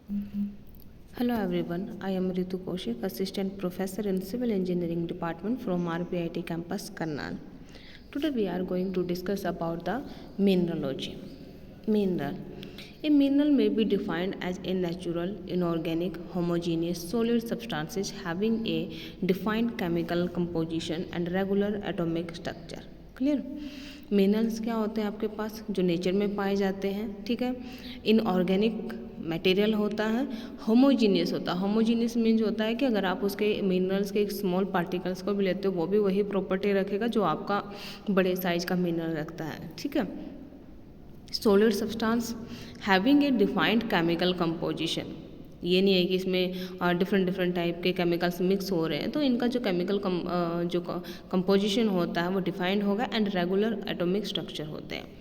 Hello everyone, I am Ritu Kaushik, Assistant Professor in Civil Engineering Department from RPIT Campus, Karnal. Today we are going to discuss about the mineralogy. Mineral. A mineral may be defined as a natural, inorganic, homogeneous, solid substances having a defined chemical composition and regular atomic structure. Clear? Minerals क्या होते हैं आपके पास जो nature में पाए जाते हैं, ठीक है। इनऑर्गेनिक मटेरियल होता है, होमोजीनियस होता है। होमोजीनियस मीन्स होता है कि अगर आप उसके मिनरल्स के एक स्मॉल पार्टिकल्स को भी लेते हो वो भी वही प्रॉपर्टी रखेगा जो आपका बड़े साइज का मिनरल रखता है, ठीक है। Solid substance having a defined chemical composition, ये नहीं है कि इसमें डिफरेंट डिफरेंट टाइप के केमिकल्स मिक्स हो रहे हैं, तो इनका जो केमिकल जो कंपोजिशन होता है वो डिफाइंड होगा एंड रेगुलर एटॉमिक स्ट्रक्चर होते हैं।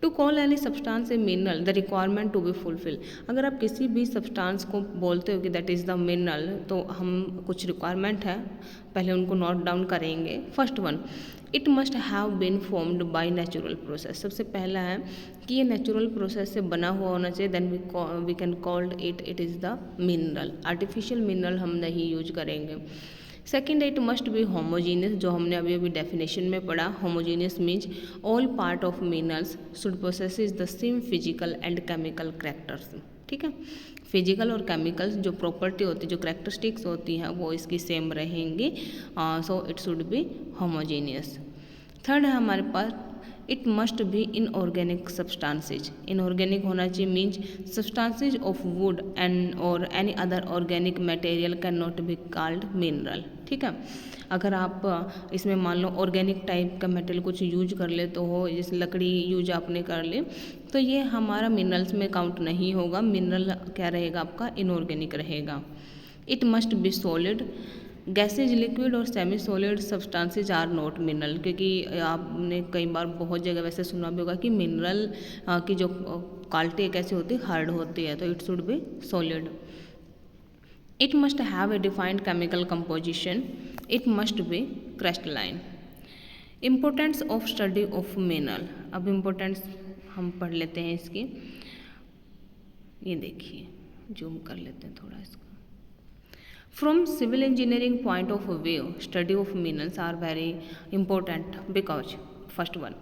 To call any substance a mineral the requirement to be fulfil, अगर आप किसी भी सब्सटेंस को बोलते हो कि दैट इज़ द मिनरल, तो हम कुछ रिक्वायरमेंट है, पहले उनको नोट डाउन करेंगे। First one, it must have been formed by natural process, सबसे पहला है कि ये नेचुरल प्रोसेस से बना हुआ होना चाहिए, then we can called it is the mineral. Artificial mineral हम नहीं यूज करेंगे। Second, it must be homogeneous, जो हमने अभी अभी डेफिनेशन में पढ़ा। Homogeneous means all part of minerals should possess the same physical and chemical characters, ठीक है। फिजिकल और केमिकल्स जो प्रॉपर्टी होती है, जो करेक्टरिस्टिक्स होती हैं वो इसकी सेम रहेंगी, so it should be homogeneous. Third है हमारे पास, it must be inorganic substances, inorganic होना चाहिए means substances of wood and और any other organic material can not be called mineral, ठीक है। अगर आप इसमें मान लो ऑर्गेनिक टाइप का मटेरियल कुछ यूज कर ले तो हो, जैसे लकड़ी यूज आपने कर ले, तो ये हमारा मिनरल्स में काउंट नहीं होगा। मिनरल क्या रहेगा आपका, इनऑर्गेनिक रहेगा। It must be solid, gases, liquid और semi solid substances are not mineral, क्योंकि आपने कई बार बहुत जगह वैसे सुना भी होगा कि मिनरल की जो क्वालिटी कैसी होती है, हार्ड होती है, तो it should B solid. It must have a defined chemical composition, it must B crystalline. Importance of study of mineral, अब इम्पोर्टेंस हम पढ़ लेते हैं इसकी। ये देखिए, जूम कर लेते हैं थोड़ा इसका। From civil engineering point of view, study of minerals are very important because first one,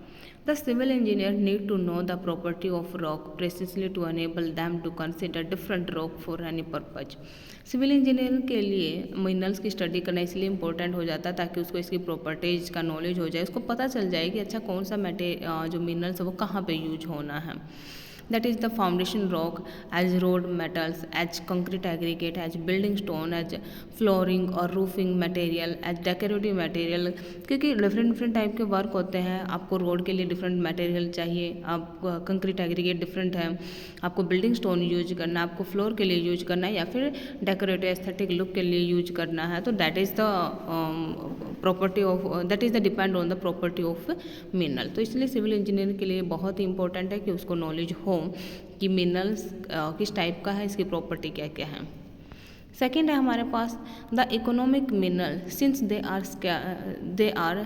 the civil engineer need to know the property of rock precisely to enable them to consider different rock for any purpose. Civil engineer के लिए minerals की study करना इसलिए important हो जाता है ताकि उसको इसकी प्रॉपर्टीज का नॉलेज हो जाए, उसको पता चल जाए कि अच्छा कौन सा जो मिनरल्स है वो कहाँ पे यूज होना है। That is the foundation rock, as road metals, as concrete aggregate, as building stone, as flooring और roofing material, as decorative material, क्योंकि डिफरेंट टाइप के वर्क होते हैं। आपको रोड के लिए डिफरेंट मटेरियल चाहिए, आप कंक्रीट एग्रीगेट डिफरेंट है, आपको बिल्डिंग स्टोन यूज करना है, आपको फ्लोर के लिए यूज करना है, या फिर डेकोरेटिव एस्थेटिक लुक के लिए यूज करना है, तो that is the property of, that is the depend on the property of mineral. तो इसलिए सिविल इंजीनियर के लिए बहुत ही इंपॉर्टेंट है कि उसको नॉलेज हो कि मिनरल्स किस टाइप का है, इसकी प्रॉपर्टी क्या क्या है। सेकेंड है हमारे पास the economic mineral, since they are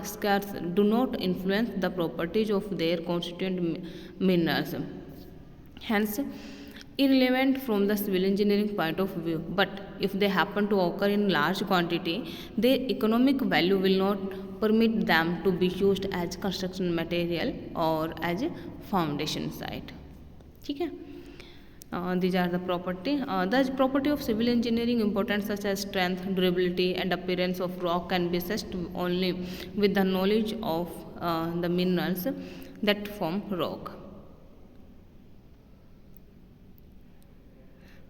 scarce do not influence the properties of their constituent minerals, hence irrelevant from the civil engineering point of view, but if they happen to occur in large quantity, their economic value will not permit them to be used as construction material or as a foundation site, ठीक है। These are the property of civil engineering importance such as strength, durability and appearance of rock can be assessed only with the knowledge of the minerals that form rock.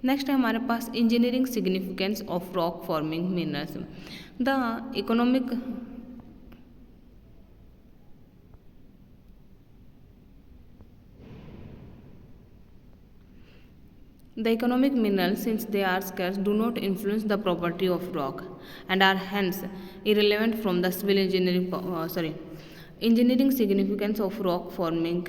Next है हमारे पास engineering significance of rock forming minerals. The economic minerals, since they are scarce, do not influence the property of rock and are hence irrelevant from the civil engineering engineering significance of rock forming